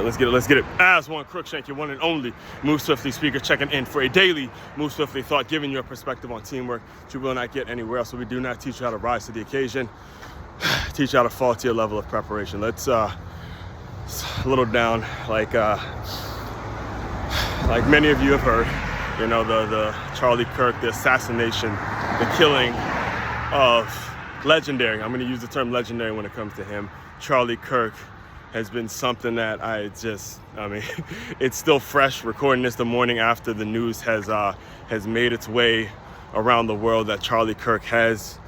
Let's get it. As one Crookshank, your one and only Move Swiftly speaker, checking in for a daily Move Swiftly thought, giving you a perspective on teamwork that you will not get anywhere else. So we do not teach you how to rise to the occasion, teach you how to fall to your level of preparation. Let's a little down, like many of you have heard, you know, the Charlie Kirk, the assassination, the killing of legendary. I'm going to use the term legendary when it comes to him. Charlie Kirk has been something that it's still fresh. Recording this the morning after the news has made its way around the world that Charlie Kirk was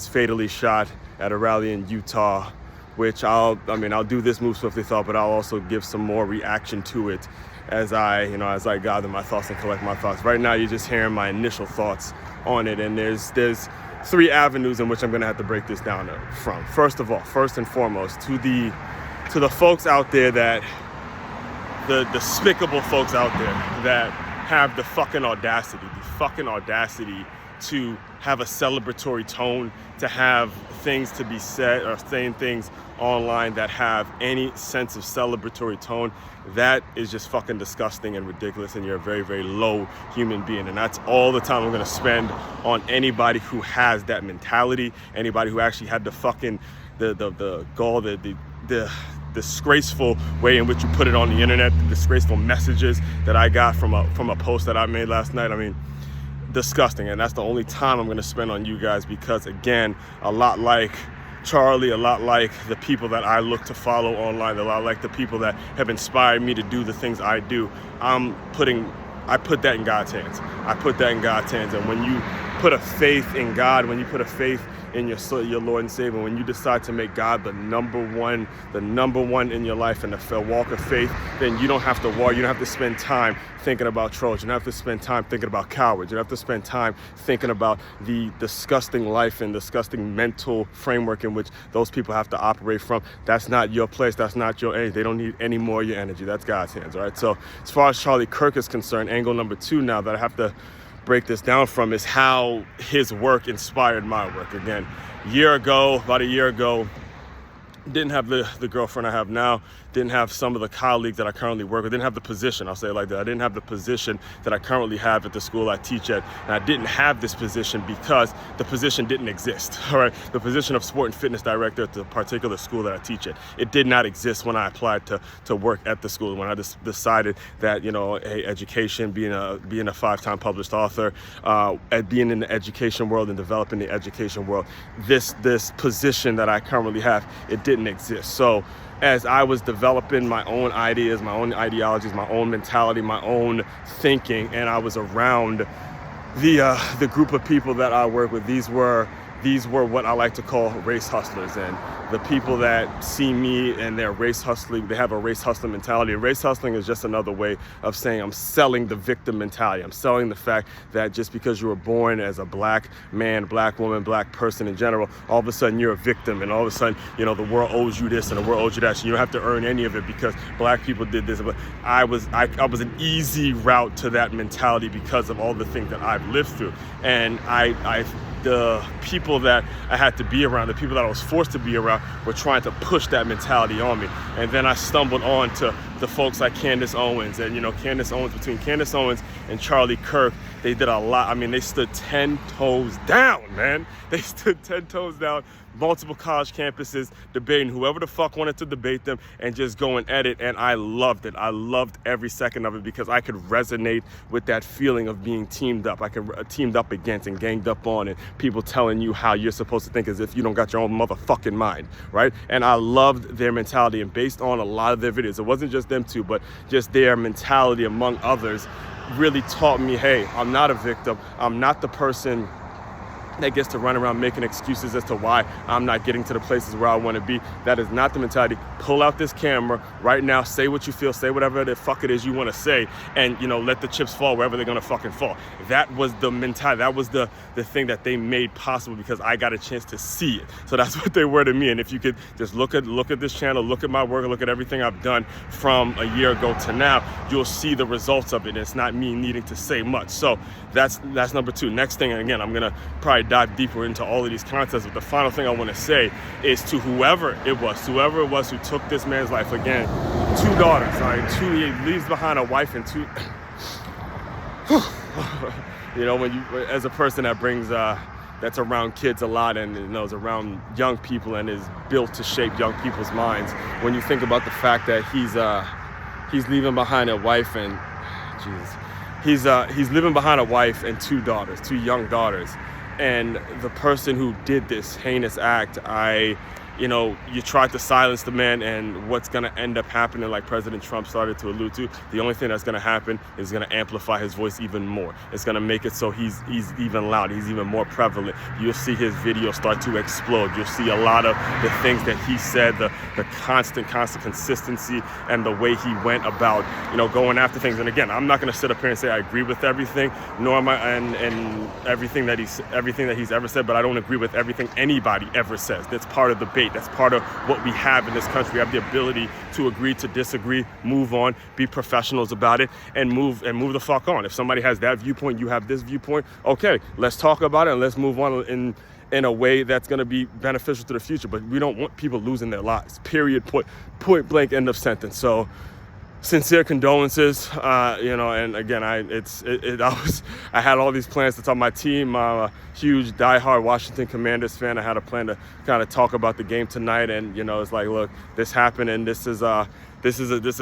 fatally shot at a rally in Utah, which I'll do this Move Swiftly thought, but I'll also give some more reaction to it as I gather my thoughts and collect my thoughts. Right now, you're just hearing my initial thoughts on it, and there's three avenues in which I'm going to have to break this down from. First and foremost, to the folks out there the despicable folks out there that have the fucking audacity to have a celebratory tone, to have things to be said or saying things online that have any sense of celebratory tone. That is just fucking disgusting and ridiculous, and you're a very, very low human being. And that's all the time I'm gonna spend on anybody who has that mentality, anybody who actually had the fucking the gall, the disgraceful way in which you put it on the internet, the disgraceful messages that I got from a post that I made last night. I mean, disgusting. And that's the only time I'm gonna spend on you guys, because again, a lot like Charlie, a lot like the people that I look to follow online, a lot like the people that have inspired me to do the things I do, I put that in God's hands. And when you put a faith in God, when you put a faith in your Lord and Savior, when you decide to make God the number one in your life and the walk of faith, then you don't have to worry. You don't have to spend time thinking about trolls. You don't have to spend time thinking about cowards. You don't have to spend time thinking about the disgusting life and disgusting mental framework in which those people have to operate from. That's not your place. That's not your energy. They don't need any more of your energy. That's God's hands, all right? So as far as Charlie Kirk is concerned, angle number two now that I have to break this down from is how his work inspired my work. Again, about a year ago, didn't have the girlfriend I have now, didn't have some of the colleagues that I currently work with, didn't have the position, I'll say it like that. I didn't have the position that I currently have at the school I teach at. And I didn't have this position because the position didn't exist, all right? The position of sport and fitness director at the particular school that I teach at, it did not exist when I applied to work at the school. When I just decided that, you know, hey, education, being a 5-time published author, at being in the education world and developing the education world, this position that I currently have, it didn't exist. So as I was developing my own ideas, my own ideologies, my own mentality, my own thinking, and I was around the group of people that I work with, these were what I like to call race hustlers. And the people that see me and they're race hustling, they have a race hustling mentality. And race hustling is just another way of saying I'm selling the victim mentality. I'm selling the fact that just because you were born as a black man, black woman, black person in general, all of a sudden you're a victim, and all of a sudden, you know, the world owes you this and the world owes you that. So you don't have to earn any of it because black people did this. But I was an easy route to that mentality because of all the things that I've lived through. And the people that I had to be around, the people that I was forced to be around, were trying to push that mentality on me. And then I stumbled on to the folks like Candace Owens. And, you know, between Candace Owens and Charlie Kirk, they did a lot. I mean, they stood 10 toes down, man. They stood 10 toes down, multiple college campuses, debating whoever the fuck wanted to debate them and just going at it. And I loved it. I loved every second of it because I could resonate with that feeling of being teamed up. I could teamed up against and ganged up on, and people telling you how you're supposed to think as if you don't got your own motherfucking mind, right? And I loved their mentality, and based on a lot of their videos, it wasn't just them two, but just their mentality among others really taught me, hey, I'm not a victim. I'm not the person that gets to run around making excuses as to why I'm not getting to the places where I want to be. That is not the mentality. Pull out this camera right now, say what you feel, say whatever the fuck it is you want to say, and, you know, let the chips fall wherever they're going to fucking fall. That was the mentality. That was the thing that they made possible because I got a chance to see it. So that's what they were to me. And if you could just look at this channel, look at my work, look at everything I've done from a year ago to now, you'll see the results of it. It's not me needing to say much. So that's number two. Next thing, and again, I'm going to probably dive deeper into all of these concepts. But the final thing I want to say is to whoever it was who took this man's life. Again, 2 daughters, all right? He leaves behind a wife and 2. You know, when you, as a person that brings, that's around kids a lot and, you know, is around young people and is built to shape young people's minds. When you think about the fact that he's leaving behind a wife and, he's leaving behind a wife and 2 daughters, 2 young daughters. And the person who did this heinous act, you know, you tried to silence the man, and what's going to end up happening, like President Trump started to allude to, the only thing that's going to happen is going to amplify his voice even more. It's going to make it so he's even loud, he's even more prevalent. You'll see his video start to explode. You'll see a lot of the things that he said, the constant consistency, and the way he went about, you know, going after things. And again, I'm not going to sit up here and say I agree with everything, nor am I, and everything that he's ever said, but I don't agree with everything anybody ever says. That's part of the debate. That's part of what we have in this country. We have the ability to agree to disagree, move on, be professionals about it, and move the fuck on. If somebody has that viewpoint, you have this viewpoint, okay, let's talk about it and let's move on in a way that's going to be beneficial to the future. But we don't want people losing their lives. Period. Point blank. End of sentence. So, sincere condolences, you know, and again, I had all these plans to talk my team. I'm a huge diehard Washington Commanders fan. I had a plan to kind of talk about the game tonight, and, you know, it's like, look, this happened, and this is a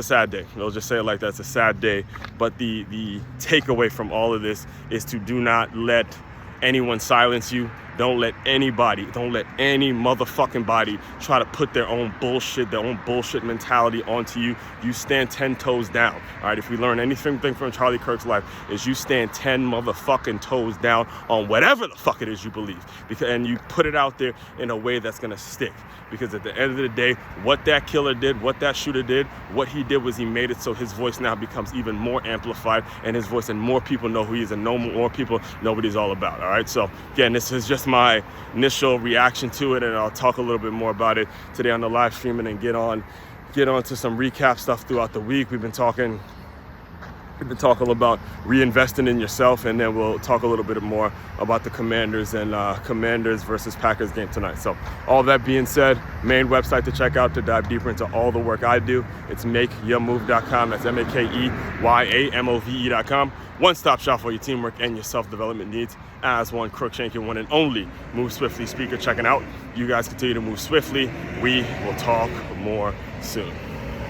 sad day. We'll just say it like that. It's a sad day. But the takeaway from all of this is to do not let anyone silence you. Don't let any motherfucking body try to put their own bullshit mentality onto you. You stand 10 toes down. All right, if we learn anything from Charlie Kirk's life, is you stand 10 motherfucking toes down on whatever the fuck it is you believe. And you put it out there in a way that's gonna stick. Because at the end of the day, what that killer did, what that shooter did, what he did was he made it so his voice now becomes even more amplified, and his voice, and more people know who he is, and more people know what he's all about. All right, so again, this is just my initial reaction to it, and I'll talk a little bit more about it today on the live stream, and then get on to some recap stuff throughout the week. We've been talking about reinvesting in yourself, and then we'll talk a little bit more about the Commanders and Commanders versus Packers game tonight. So all that being said, main website to check out to dive deeper into all the work I do, it's makeyourmove.com. That's makeyourmove.com. One-stop shop for your teamwork and your self-development needs. As one Crookshank, your one and only Move Swiftly speaker checking out. You guys continue to move swiftly. We will talk more soon.